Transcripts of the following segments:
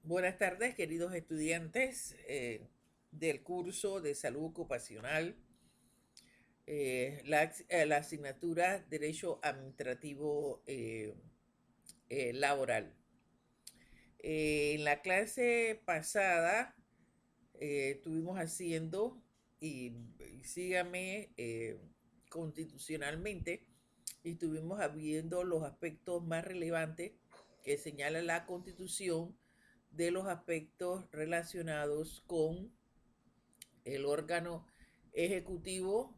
Buenas tardes, queridos estudiantes del curso de salud ocupacional, la asignatura Derecho Administrativo Laboral. En la clase pasada estuvimos haciendo, y sígame, constitucionalmente, y estuvimos viendo los aspectos más relevantes que señala la Constitución de los aspectos relacionados con el órgano ejecutivo,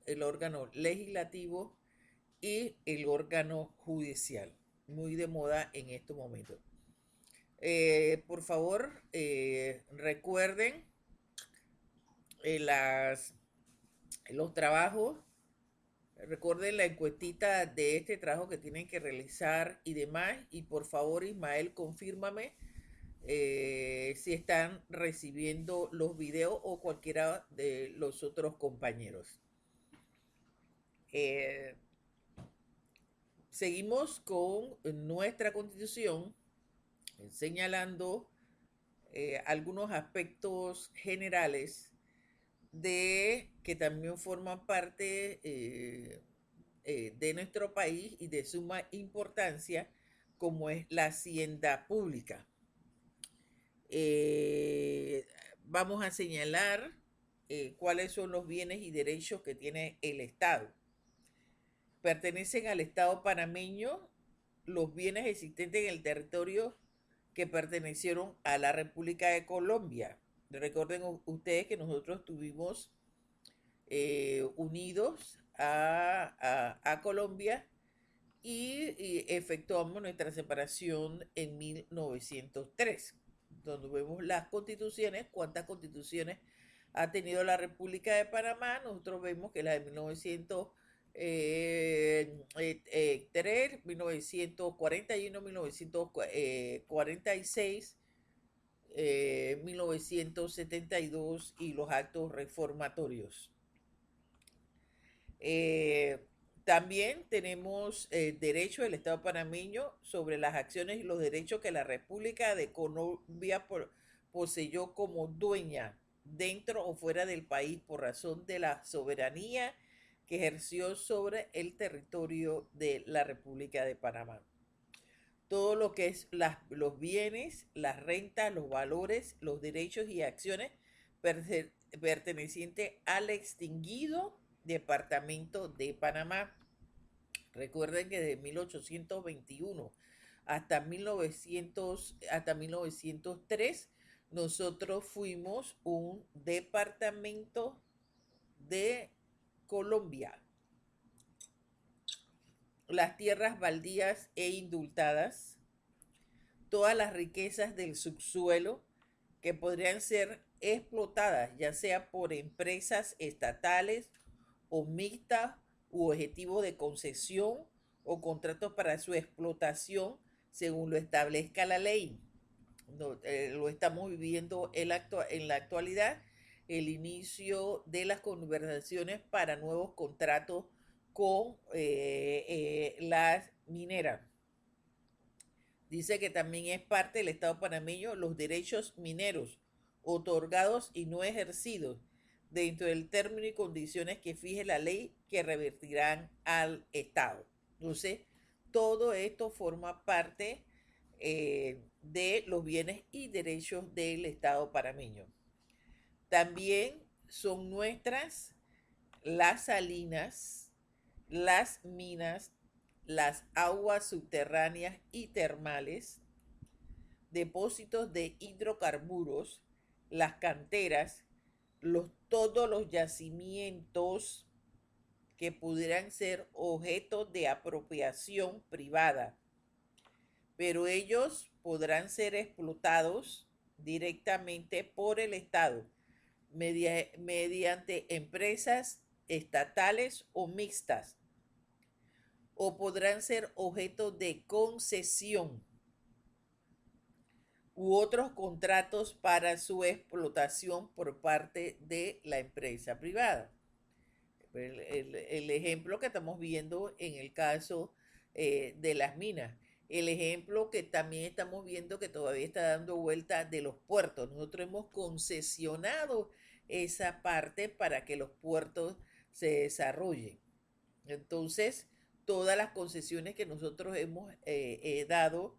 el órgano legislativo y el órgano judicial, muy de moda en estos momentos. Por favor, recuerden las, los trabajos, recuerden la encuestita de este trabajo que tienen que realizar y demás. Y por favor, Ismael, confírmame si están recibiendo los videos o cualquiera de los otros compañeros. Eh, Seguimos con nuestra constitución señalando algunos aspectos generales de que también forman parte de nuestro país y de suma importancia, como es la hacienda pública. Eh, Vamos a señalar cuáles son los bienes y derechos que tiene el Estado. Pertenecen al Estado panameño los bienes existentes en el territorio que pertenecieron a la República de Colombia. Recuerden ustedes que nosotros estuvimos unidos a Colombia y efectuamos nuestra separación en 1903, donde vemos las constituciones, cuántas constituciones ha tenido la República de Panamá. Nosotros vemos que la de 1903, 1941, 1946, 1972 y los actos reformatorios. Eh, También tenemos derecho del Estado panameño sobre las acciones y los derechos que la República de Colombia poseyó como dueña dentro o fuera del país por razón de la soberanía que ejerció sobre el territorio de la República de Panamá. Todo lo que es los bienes, las rentas, los valores, los derechos y acciones pertenecientes al extinguido Departamento de Panamá. Recuerden que desde 1821 hasta 1903 nosotros fuimos un departamento de Colombia. Las tierras baldías e indultadas, todas las riquezas del subsuelo que podrían ser explotadas, ya sea por empresas estatales o mixtas u objetivo de concesión o contratos para su explotación según lo establezca la ley. Lo estamos viviendo en la actualidad, el inicio de las conversaciones para nuevos contratos con las mineras. Dice que también es parte del Estado panameño los derechos mineros otorgados y no ejercidos dentro del término y condiciones que fije la ley que revertirán al Estado. Entonces, todo esto forma parte de los bienes y derechos del Estado panameño. También son nuestras las salinas, las minas, las aguas subterráneas y termales, depósitos de hidrocarburos, las canteras, todos los yacimientos que pudieran ser objeto de apropiación privada, pero ellos podrán ser explotados directamente por el Estado mediante empresas estatales o mixtas, o podrán ser objeto de concesión u otros contratos para su explotación por parte de la empresa privada. El ejemplo que estamos viendo en el caso de las minas. El ejemplo que también estamos viendo que todavía está dando vuelta de los puertos. Nosotros hemos concesionado esa parte para que los puertos se desarrollen. Entonces, todas las concesiones que nosotros hemos dado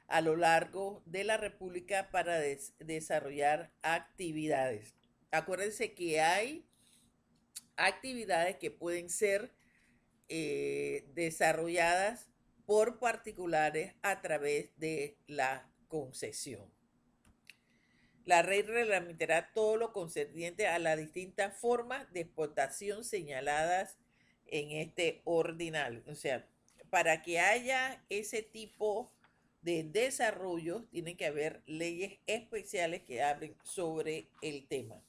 a lo largo de la República para desarrollar actividades. Acuérdense que hay actividades que pueden ser desarrolladas por particulares a través de la concesión. La ley reglamentará todo lo concerniente a las distintas formas de explotación señaladas en este ordinal. O sea, para que haya ese tipo de desarrollo, tienen que haber leyes especiales que hablen sobre el tema.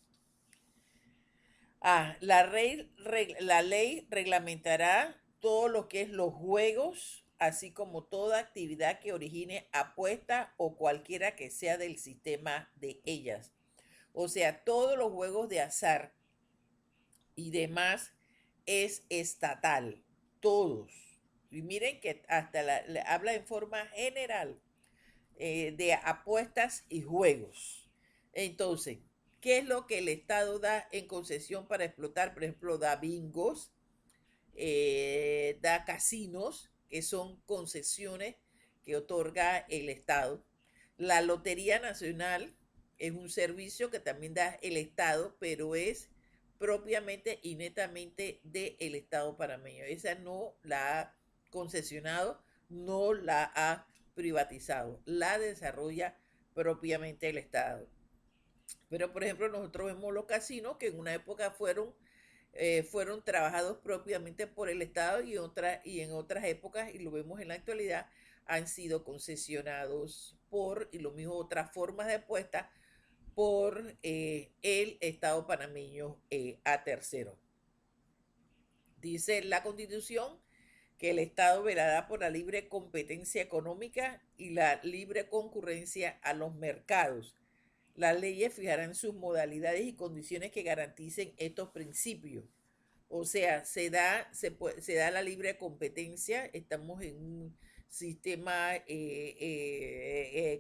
La ley reglamentará todo lo que es los juegos, así como toda actividad que origine apuesta o cualquiera que sea del sistema de ellas. O sea, todos los juegos de azar y demás es estatal, todos. Y miren que hasta habla en forma general de apuestas y juegos. Entonces, ¿qué es lo que el Estado da en concesión para explotar? Por ejemplo, da bingos, da casinos, que son concesiones que otorga el Estado. La Lotería Nacional es un servicio que también da el Estado, pero es propiamente y netamente del Estado panameño. Esa no la ha concesionado, no la ha privatizado, la desarrolla propiamente el Estado. Pero, por ejemplo, nosotros vemos los casinos que en una época fueron trabajados propiamente por el Estado y en otras épocas, y lo vemos en la actualidad, han sido concesionados y lo mismo otras formas de apuesta, por el Estado panameño a tercero. Dice la Constitución que el Estado velará por la libre competencia económica y la libre concurrencia a los mercados. Las leyes fijarán sus modalidades y condiciones que garanticen estos principios. O sea, se da la libre competencia, estamos en un sistema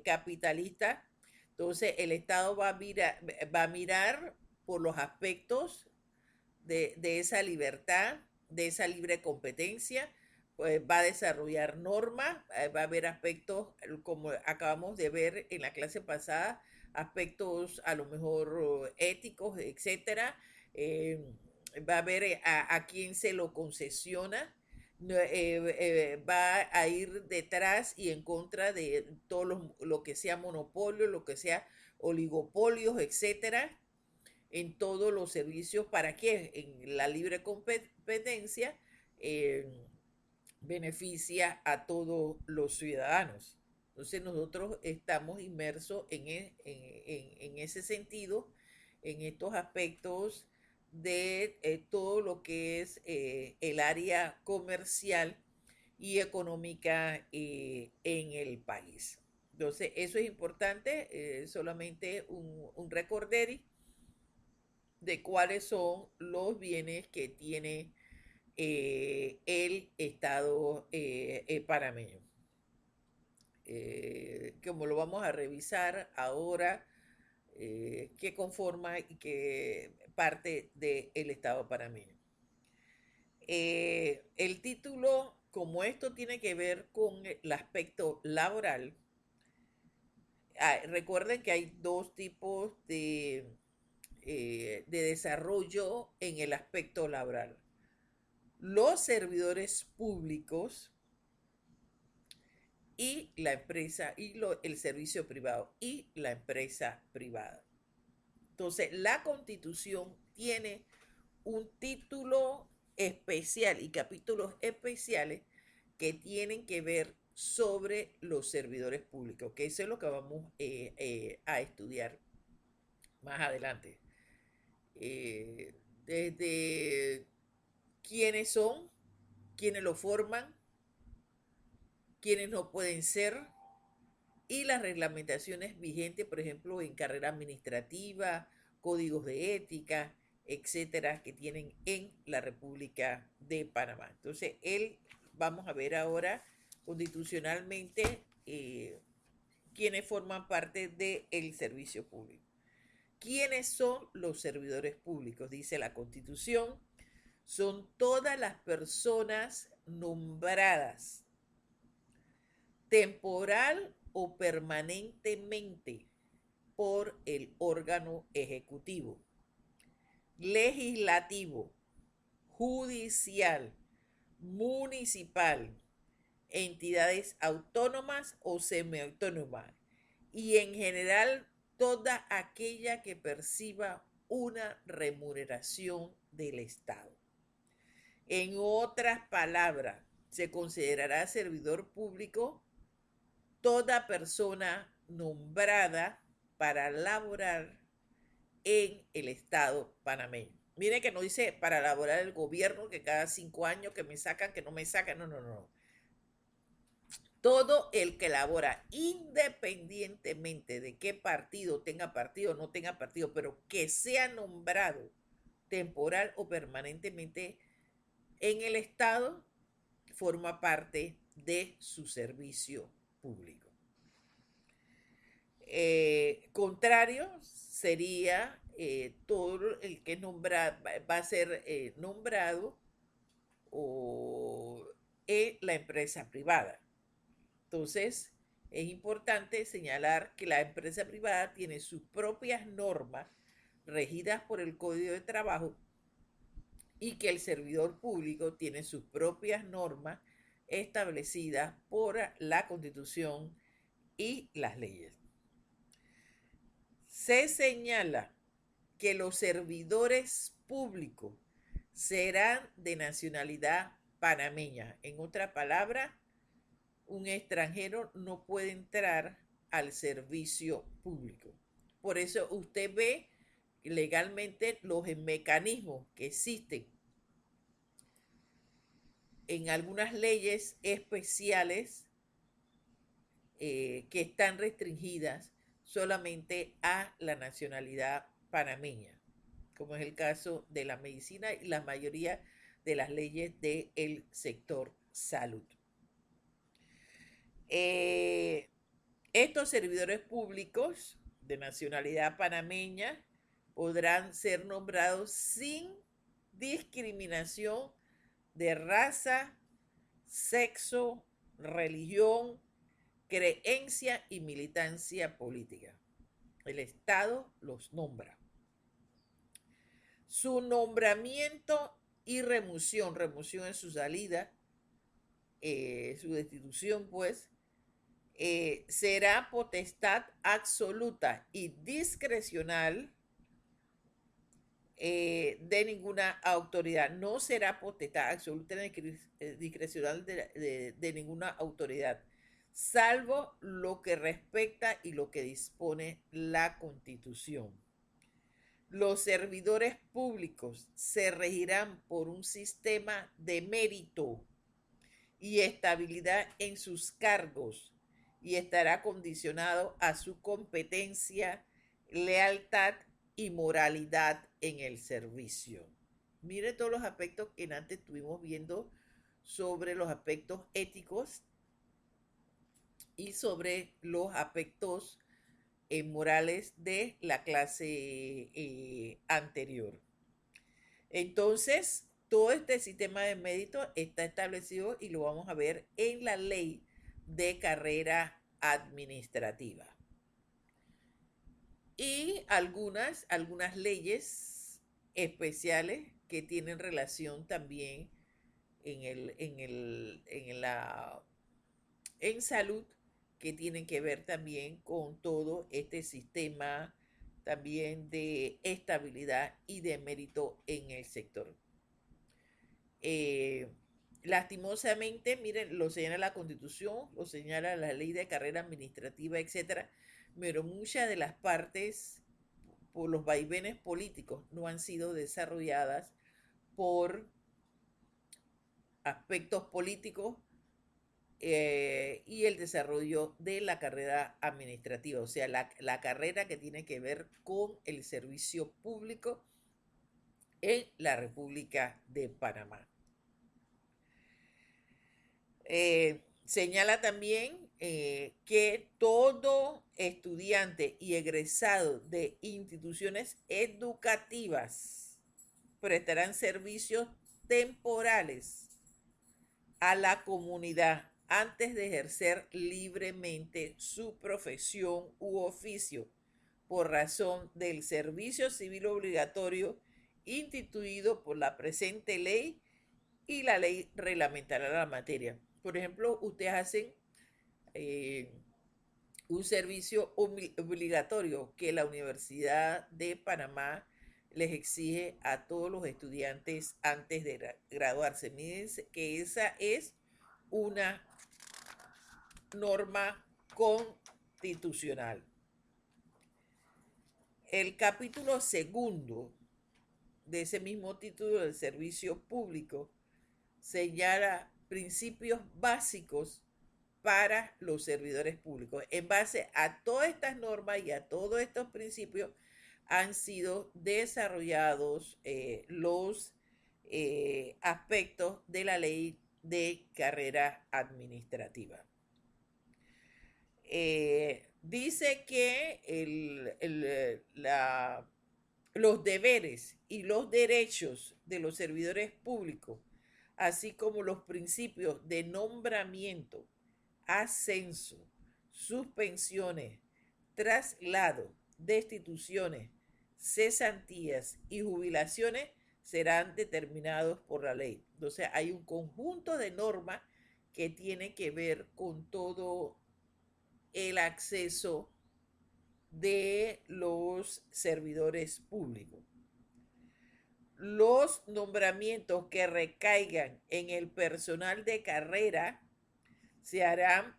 capitalista, entonces el Estado va a mirar por los aspectos de esa libertad, de esa libre competencia, pues va a desarrollar normas, va a haber aspectos, como acabamos de ver en la clase pasada, aspectos a lo mejor éticos, etcétera. Va a ver a quién se lo concesiona, va a ir detrás y en contra de todo lo que sea monopolio, lo que sea oligopolios, etcétera, en todos los servicios. ¿Para qué? En la libre competencia beneficia a todos los ciudadanos. Entonces nosotros estamos inmersos en ese sentido, en estos aspectos de todo lo que es el área comercial y económica en el país. Entonces, eso es importante, solamente un recorderi de cuáles son los bienes que tiene el Estado panameño. Como lo vamos a revisar ahora, que conforma y que parte del Estado panameño. El título, como esto tiene que ver con el aspecto laboral, recuerden que hay dos tipos de desarrollo en el aspecto laboral. Los servidores públicos y la empresa, el servicio privado y la empresa privada. Entonces, la Constitución tiene un título especial y capítulos especiales que tienen que ver sobre los servidores públicos, que eso es lo que vamos a estudiar más adelante. Desde quiénes son, quiénes lo forman, quiénes no pueden ser, y las reglamentaciones vigentes, por ejemplo, en carrera administrativa, códigos de ética, etcétera, que tienen en la República de Panamá. Entonces, vamos a ver ahora constitucionalmente quienes forman parte del servicio público. ¿Quiénes son los servidores públicos? Dice la Constitución, son todas las personas nombradas temporal o permanentemente por el órgano ejecutivo, legislativo, judicial, municipal, entidades autónomas o semiautónomas y en general toda aquella que perciba una remuneración del Estado. En otras palabras, se considerará servidor público toda persona nombrada para laborar en el Estado panameño. Miren que no dice para laborar el gobierno, que cada 5 años que me sacan, que no me sacan, no. Todo el que labora, independientemente de qué partido tenga partido o no tenga partido, pero que sea nombrado temporal o permanentemente en el Estado, forma parte de su servicio público. Contrario sería todo el que va a ser nombrado o en la empresa privada. Entonces, es importante señalar que la empresa privada tiene sus propias normas regidas por el Código de Trabajo y que el servidor público tiene sus propias normas establecidas por la Constitución y las leyes. Se señala que los servidores públicos serán de nacionalidad panameña. En otra palabra, un extranjero no puede entrar al servicio público. Por eso usted ve legalmente los mecanismos que existen en algunas leyes especiales que están restringidas solamente a la nacionalidad panameña, como es el caso de la medicina y la mayoría de las leyes del sector salud. Estos servidores públicos de nacionalidad panameña podrán ser nombrados sin discriminación de raza, sexo, religión, creencia y militancia política. El Estado los nombra. Su nombramiento y remoción en su salida, su destitución, pues, será potestad absoluta y discrecional de ninguna autoridad. No será potestad absoluta y discrecional de ninguna autoridad, salvo lo que respecta y lo que dispone la Constitución. Los servidores públicos se regirán por un sistema de mérito y estabilidad en sus cargos y estará condicionado a su competencia, lealtad y moralidad en el servicio. Mire todos los aspectos que antes estuvimos viendo sobre los aspectos éticos y sobre los aspectos morales de la clase anterior. Entonces, todo este sistema de mérito está establecido y lo vamos a ver en la ley de carrera administrativa. Y algunas leyes especiales que tienen relación también en salud, que tienen que ver también con todo este sistema también de estabilidad y de mérito en el sector. Lastimosamente, miren, lo señala la Constitución, lo señala la ley de carrera administrativa, etcétera, pero muchas de las partes, por los vaivenes políticos, no han sido desarrolladas por aspectos políticos y el desarrollo de la carrera administrativa, o sea, la carrera que tiene que ver con el servicio público en la República de Panamá. Señala también que todo estudiante y egresado de instituciones educativas prestarán servicios temporales a la comunidad antes de ejercer libremente su profesión u oficio por razón del servicio civil obligatorio instituido por la presente ley y la ley reglamentaria de la materia. Por ejemplo, ustedes hacen eh, un servicio obligatorio que la Universidad de Panamá les exige a todos los estudiantes antes de graduarse. Miren que esa es una norma constitucional. El capítulo segundo de ese mismo título del servicio público señala principios básicos para los servidores públicos. En base a todas estas normas y a todos estos principios han sido desarrollados los aspectos de la ley de carrera administrativa. Dice que los deberes y los derechos de los servidores públicos, así como los principios de nombramiento, ascenso, suspensiones, traslado, destituciones, cesantías y jubilaciones serán determinados por la ley. Entonces hay un conjunto de normas que tiene que ver con todo el acceso de los servidores públicos. Los nombramientos que recaigan en el personal de carrera se harán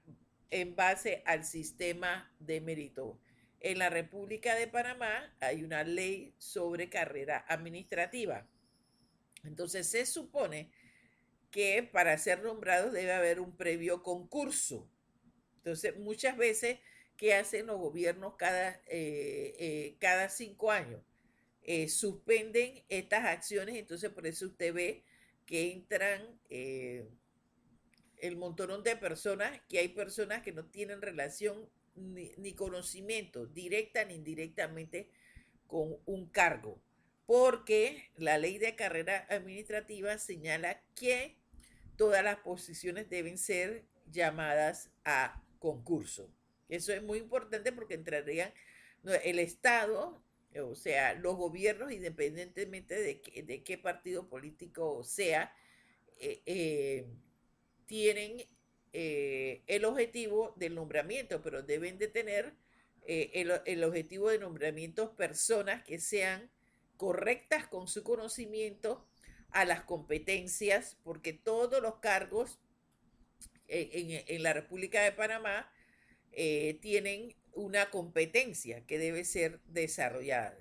en base al sistema de mérito. En la República de Panamá hay una ley sobre carrera administrativa. Entonces se supone que para ser nombrados debe haber un previo concurso. Entonces muchas veces, ¿qué hacen los gobiernos cada 5 años? Suspenden estas acciones, entonces por eso usted ve que entran el montón de personas, que hay personas que no tienen relación ni conocimiento directa ni indirectamente con un cargo, porque la ley de carrera administrativa señala que todas las posiciones deben ser llamadas a concurso. Eso es muy importante porque entrarían el Estado, o sea, los gobiernos, independientemente de qué partido político sea, tienen el objetivo del nombramiento, pero deben de tener el objetivo de nombramiento personas que sean correctas con su conocimiento a las competencias, porque todos los cargos en la República de Panamá tienen una competencia que debe ser desarrollada.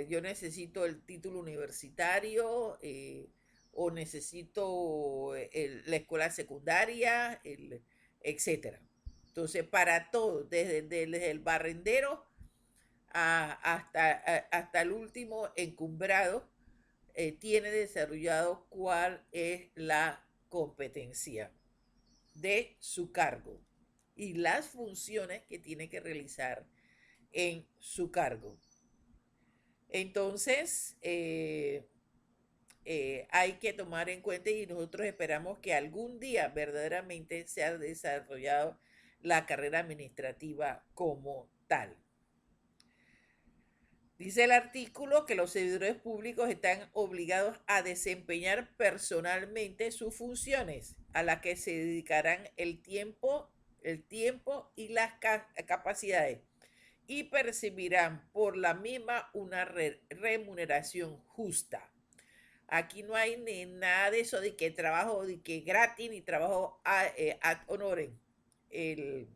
Yo necesito el título universitario o necesito la escuela secundaria, etcétera. Entonces, para todo, desde el barrendero hasta el último encumbrado, tiene desarrollado cuál es la competencia de su cargo y las funciones que tiene que realizar en su cargo. Entonces, hay que tomar en cuenta y nosotros esperamos que algún día verdaderamente se haya desarrollado la carrera administrativa como tal. Dice el artículo que los servidores públicos están obligados a desempeñar personalmente sus funciones, a las que se dedicarán el tiempo y las capacidades, y percibirán por la misma una remuneración justa. Aquí no hay ni nada de eso de que trabajo de que gratis ni trabajo ad honorem. El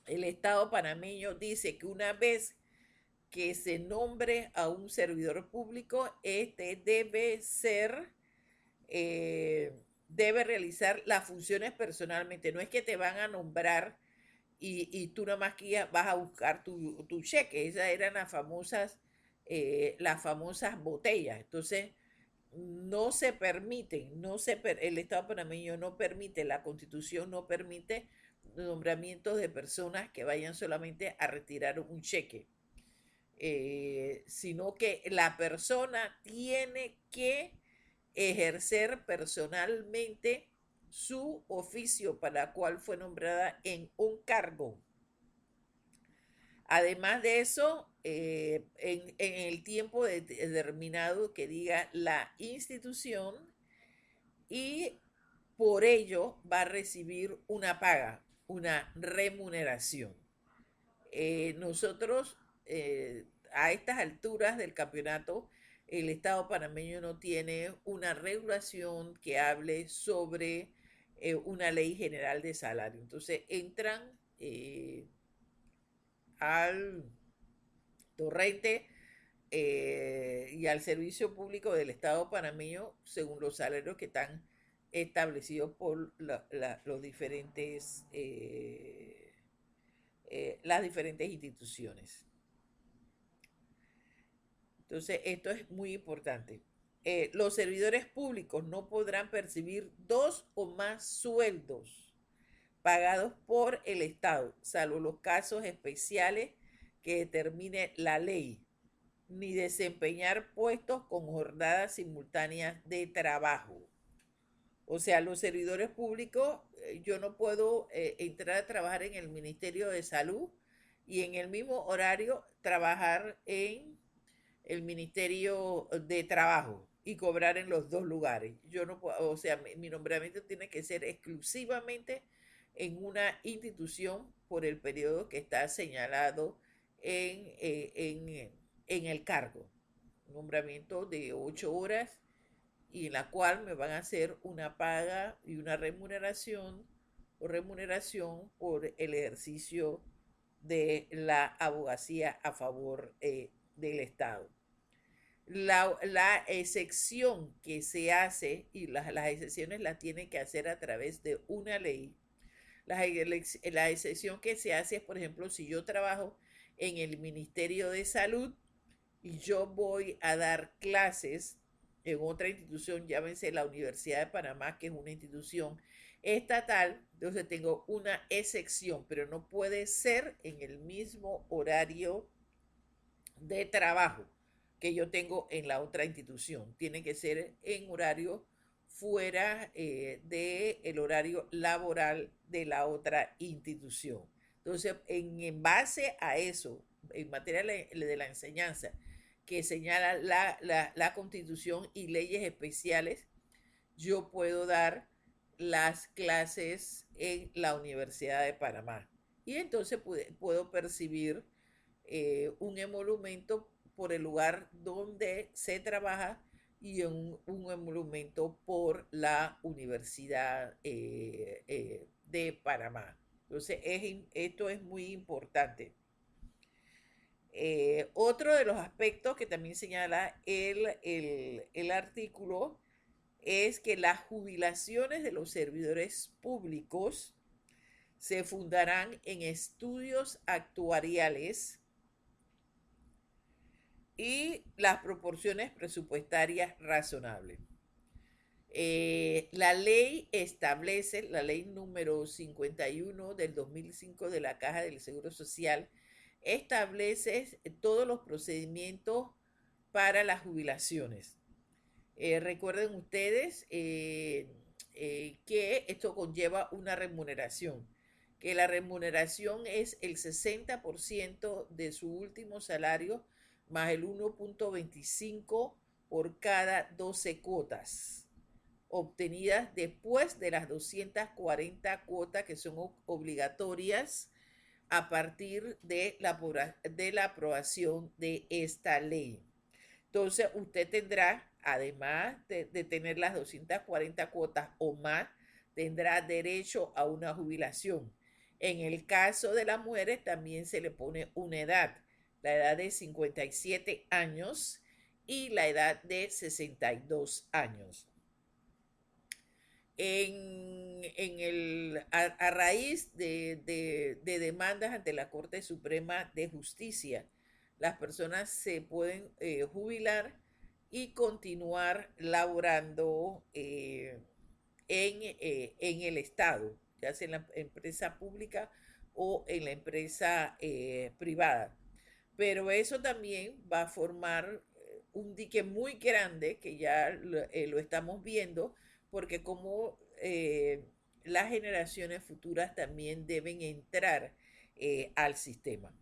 Estado panameño dice que una vez que se nombre a un servidor público, este debe realizar las funciones personalmente. No es que te van a nombrar y tú nada más que vas a buscar tu cheque. Esas eran las famosas botellas. Entonces, no se permiten, el Estado panameño no permite, la Constitución no permite nombramientos de personas que vayan solamente a retirar un cheque, sino que la persona tiene que ejercer personalmente su oficio para el cual fue nombrada en un cargo. Además de eso, en el tiempo determinado que diga la institución, y por ello va a recibir una paga, una remuneración. Nosotros, a estas alturas del campeonato, el Estado panameño no tiene una regulación que hable sobre una ley general de salario. Entonces entran al torrente y al servicio público del Estado panameño según los salarios que están establecidos por los diferentes, las diferentes instituciones. Entonces, esto es muy importante. Los servidores públicos no podrán percibir dos o más sueldos pagados por el Estado, salvo los casos especiales que determine la ley, ni desempeñar puestos con jornadas simultáneas de trabajo. O sea, los servidores públicos, yo no puedo entrar a trabajar en el Ministerio de Salud y en el mismo horario trabajar en el Ministerio de Trabajo y cobrar en los dos lugares. Yo no puedo, o sea, mi nombramiento tiene que ser exclusivamente en una institución por el periodo que está señalado en el cargo. Un nombramiento de 8 horas y en la cual me van a hacer una paga y una remuneración o remuneración por el ejercicio de la abogacía a favor del Estado. La excepción que se hace, y las excepciones las tiene que hacer a través de una ley, la excepción que se hace es, por ejemplo, si yo trabajo en el Ministerio de Salud y yo voy a dar clases en otra institución, llámense la Universidad de Panamá, que es una institución estatal, entonces tengo una excepción, pero no puede ser en el mismo horario de trabajo que yo tengo en la otra institución. Tiene que ser en horario fuera del horario laboral de la otra institución. Entonces, en base a eso, en materia de la enseñanza, que señala la Constitución y leyes especiales, yo puedo dar las clases en la Universidad de Panamá. Y entonces puedo percibir un emolumento por el lugar donde se trabaja y un emolumento por la Universidad de Panamá. Entonces, esto es muy importante. Otro de los aspectos que también señala el artículo es que las jubilaciones de los servidores públicos se fundarán en estudios actuariales y las proporciones presupuestarias razonables. La ley establece, la ley número 51 del 2005 de la Caja del Seguro Social, establece todos los procedimientos para las jubilaciones. Recuerden ustedes que esto conlleva una remuneración, que la remuneración es el 60% de su último salario más el 1.25 por cada 12 cuotas obtenidas después de las 240 cuotas que son obligatorias a partir de la aprobación de esta ley. Entonces, usted tendrá, además de tener las 240 cuotas o más, tendrá derecho a una jubilación. En el caso de las mujeres también se le pone una edad, la edad de 57 años y la edad de 62 años. A raíz de demandas ante la Corte Suprema de Justicia, las personas se pueden jubilar y continuar laborando en el Estado, ya sea en la empresa pública o en la empresa privada. Pero eso también va a formar un dique muy grande que ya lo estamos viendo, porque como las generaciones futuras también deben entrar al sistema.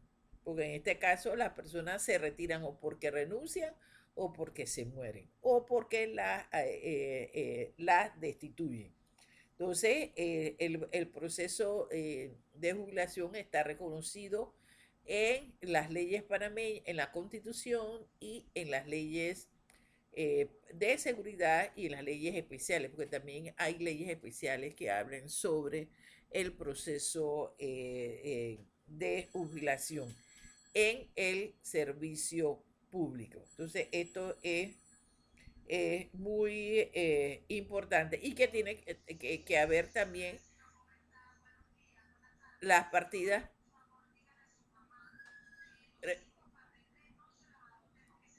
Porque en este caso las personas se retiran o porque renuncian o porque se mueren o porque las destituyen. Entonces, el proceso de jubilación está reconocido en las leyes panameñas, en la Constitución y en las leyes de seguridad y en las leyes especiales, porque también hay leyes especiales que hablan sobre el proceso de jubilación en el servicio público. Entonces, esto es muy importante y que tiene que haber también las partidas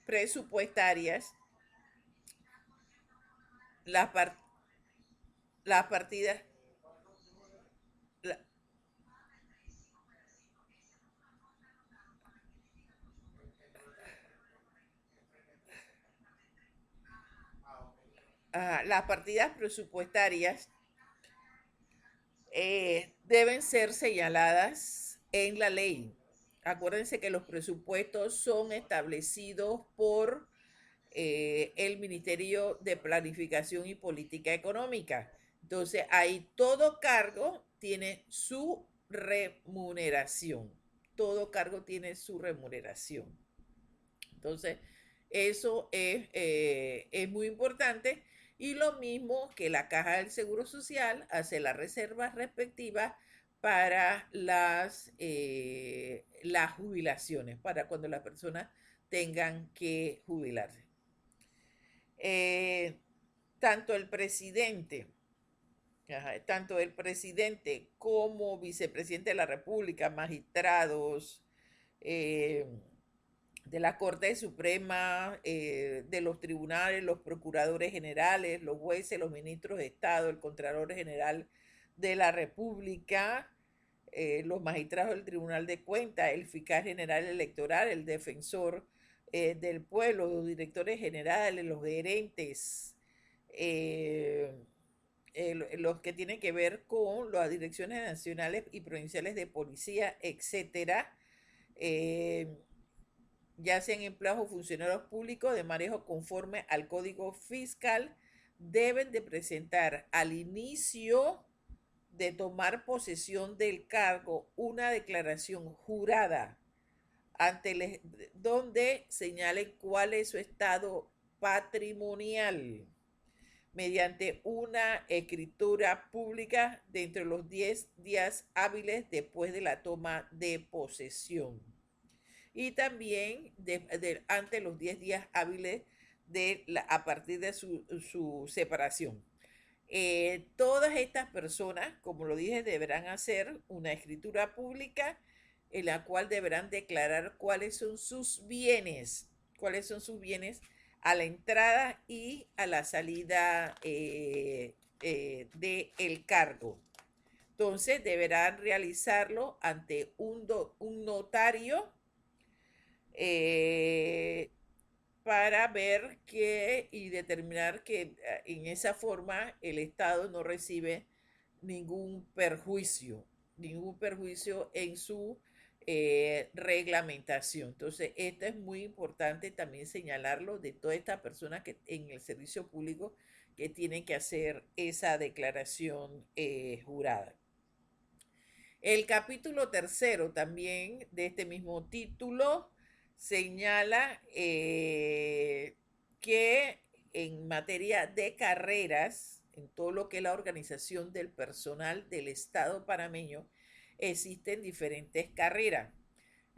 presupuestarias, las, par- las partidas, la- las partidas presupuestarias deben ser señaladas en la ley. Acuérdense que los presupuestos son establecidos por el Ministerio de Planificación y Política Económica. Entonces, ahí todo cargo tiene su remuneración. Todo cargo tiene su remuneración. Entonces, eso es muy importante. Y lo mismo que la Caja del Seguro Social hace las reservas respectivas para las jubilaciones, para cuando las personas tengan que jubilarse. Eh, tanto el presidente, tanto el presidente como vicepresidente de la República, magistrados, eh, de la Corte Suprema, de los tribunales, los procuradores generales, los jueces, los ministros de Estado, el Contralor General de la República, los magistrados del Tribunal de Cuentas, el fiscal general electoral, el defensor del pueblo, los directores generales, los gerentes, eh, los que tienen que ver con las direcciones nacionales y provinciales de policía, etcétera, eh, ya sean empleados o funcionarios públicos de manejo conforme al Código Fiscal, deben de presentar al inicio de tomar posesión del cargo una declaración jurada ante donde señalen cuál es su estado patrimonial mediante una escritura pública dentro de los 10 días hábiles después de la toma de posesión y también ante los 10 días hábiles a partir de su separación. Todas estas personas, como lo dije, deberán hacer una escritura pública en la cual deberán declarar cuáles son sus bienes a la entrada y a la salida del cargo. Entonces deberán realizarlo ante un notario eh, para ver y determinar que en esa forma el Estado no recibe ningún perjuicio en su reglamentación. Entonces, esto es muy importante también señalarlo de todas estas personas que en el servicio público que tienen que hacer esa declaración jurada. El capítulo tercero también de este mismo título señala que en materia de carreras, en todo lo que es la organización del personal del Estado panameño, existen diferentes carreras.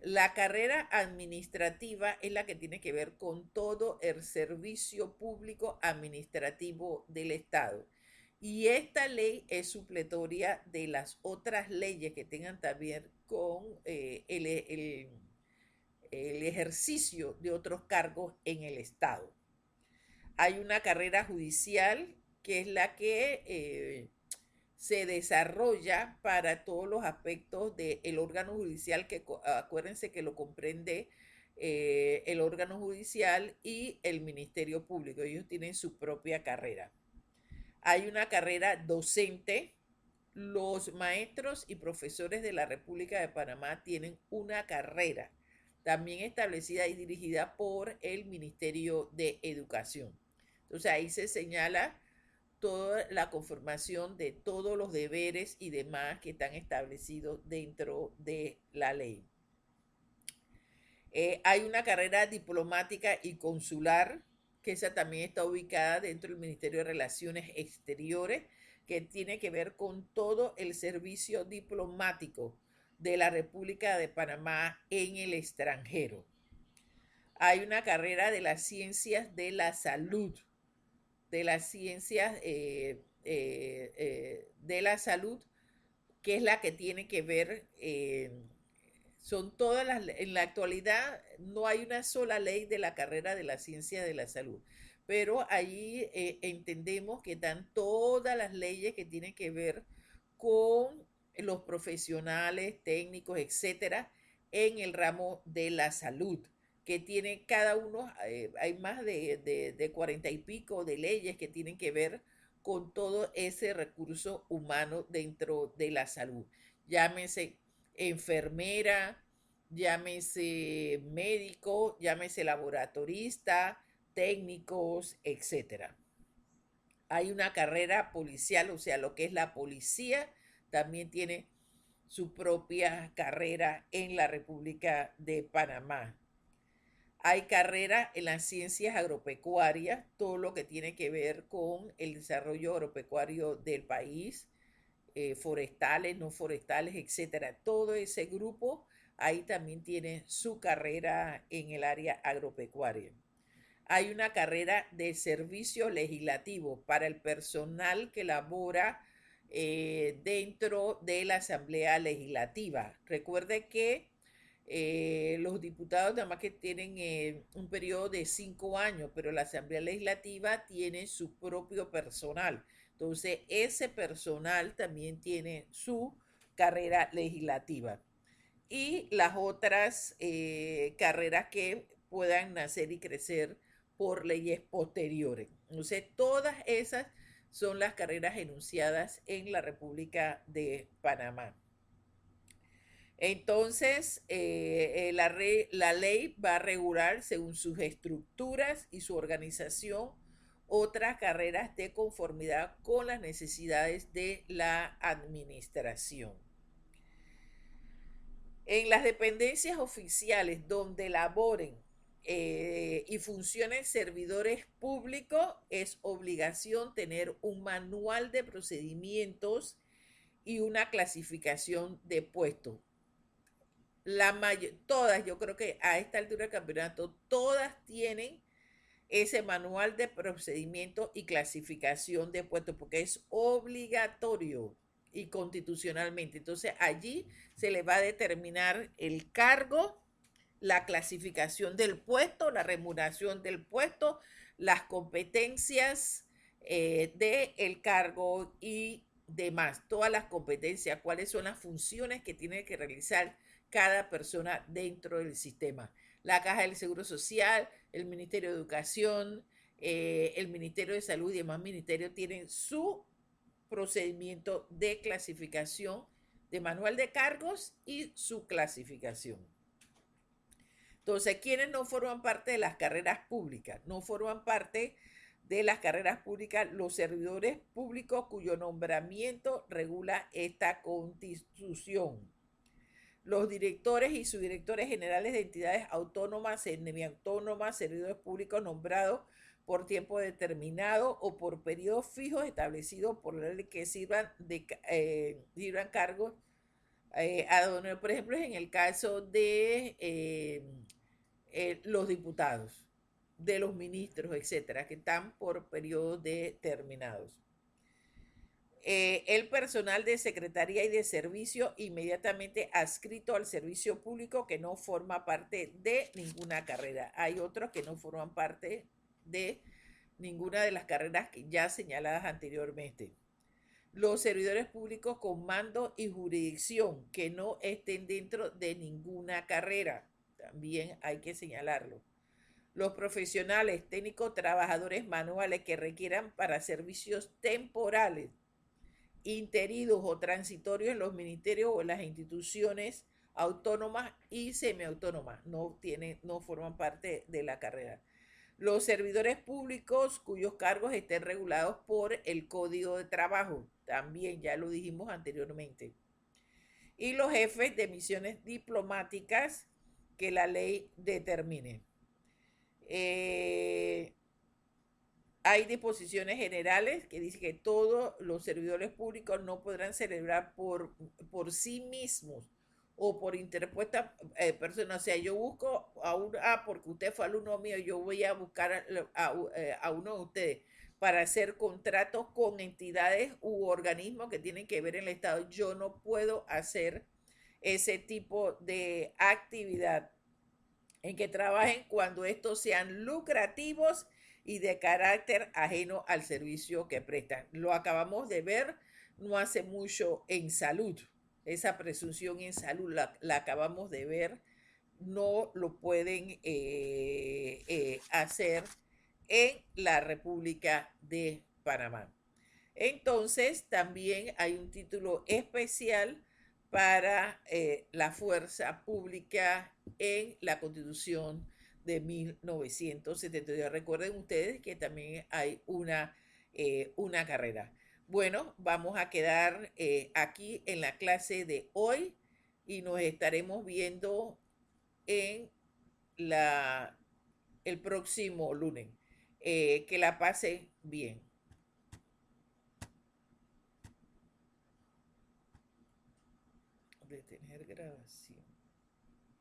La carrera administrativa es la que tiene que ver con todo el servicio público administrativo del Estado. Y esta ley es supletoria de las otras leyes que tengan también con el ejercicio de otros cargos en el Estado. Hay una carrera judicial que es la que se desarrolla para todos los aspectos del órgano judicial, que acuérdense que lo comprende el órgano judicial y el Ministerio Público. Ellos tienen su propia carrera. Hay una carrera docente. Los maestros y profesores de la República de Panamá tienen una carrera también establecida y dirigida por el Ministerio de Educación. Entonces ahí se señala toda la conformación de todos los deberes y demás que están establecidos dentro de la ley. Hay una carrera diplomática y consular, que esa también está ubicada dentro del Ministerio de Relaciones Exteriores, que tiene que ver con todo el servicio diplomático de la República de Panamá en el extranjero. Hay una carrera de las ciencias de la salud, de las ciencias de la salud, que es la que tiene que ver, son todas las, en la actualidad no hay una sola ley de la carrera de la ciencia de la salud, pero ahí entendemos que están todas las leyes que tienen que ver con los profesionales, técnicos, etcétera, en el ramo de la salud, que tiene cada uno, hay más de 40 y pico de leyes que tienen que ver con todo ese recurso humano dentro de la salud. Llámese enfermera, llámese médico, llámese laboratorista, técnicos, etcétera. Hay una carrera policial, o sea, lo que es la policía, también tiene su propia carrera en la República de Panamá. Hay carrera en las ciencias agropecuarias, todo lo que tiene que ver con el desarrollo agropecuario del país, forestales, no forestales, etcétera. Todo ese grupo ahí también tiene su carrera en el área agropecuaria. Hay una carrera de servicio legislativo para el personal que labora dentro de la Asamblea Legislativa. Recuerde que los diputados nada más que tienen un periodo de 5 años, pero la Asamblea Legislativa tiene su propio personal. Entonces, ese personal también tiene su carrera legislativa. Y las otras carreras que puedan nacer y crecer por leyes posteriores. Entonces, todas esas son las carreras enunciadas en la República de Panamá. Entonces, la ley va a regular según sus estructuras y su organización otras carreras de conformidad con las necesidades de la administración. En las dependencias oficiales donde laboren y funcionen servidores públicos, es obligación tener un manual de procedimientos y una clasificación de puestos. Todas, yo creo que a esta altura del campeonato, todas tienen ese manual de procedimiento y clasificación de puestos, porque es obligatorio y constitucionalmente. Entonces allí se le va a determinar el cargo, la clasificación del puesto, la remuneración del puesto, las competencias del cargo y demás, todas las competencias, cuáles son las funciones que tiene que realizar cada persona dentro del sistema. La Caja del Seguro Social, el Ministerio de Educación, el Ministerio de Salud y demás ministerios tienen su procedimiento de clasificación de manual de cargos y su clasificación. Entonces, ¿quiénes no forman parte de las carreras públicas? No forman parte de las carreras públicas los servidores públicos cuyo nombramiento regula esta Constitución. Los directores y subdirectores generales de entidades autónomas, semiautónomas, servidores públicos nombrados por tiempo determinado o por periodos fijos establecidos por la ley que sirvan cargos por ejemplo, en el caso de los diputados, de los ministros, etcétera, que están por periodos determinados. El personal de secretaría y de servicio inmediatamente adscrito al servicio público que no forma parte de ninguna carrera. Hay otros que no forman parte de ninguna de las carreras que ya señaladas anteriormente. Los servidores públicos con mando y jurisdicción que no estén dentro de ninguna carrera, también hay que señalarlo. Los profesionales, técnicos, trabajadores manuales que requieran para servicios temporales, interidos o transitorios en los ministerios o en las instituciones autónomas y semiautónomas, no forman parte de la carrera. Los servidores públicos cuyos cargos estén regulados por el Código de Trabajo, también ya lo dijimos anteriormente. Y los jefes de misiones diplomáticas que la ley determine. Hay disposiciones generales que dicen que todos los servidores públicos no podrán celebrar por sí mismos o por interpuestas personas. O sea, yo busco porque usted fue alumno mío, yo voy a buscar a uno de ustedes para hacer contratos con entidades u organismos que tienen que ver en el Estado. Yo no puedo hacer ese tipo de actividad en que trabajen cuando estos sean lucrativos y de carácter ajeno al servicio que prestan. Lo acabamos de ver no hace mucho en salud. Esa presunción en salud la acabamos de ver. No lo pueden hacer en la República de Panamá. Entonces, también hay un título especial para la fuerza pública en la Constitución de 1972. Recuerden ustedes que también hay una carrera. Bueno, vamos a quedar aquí en la clase de hoy y nos estaremos viendo en el próximo lunes. Que la pasen bien. Detener grabación.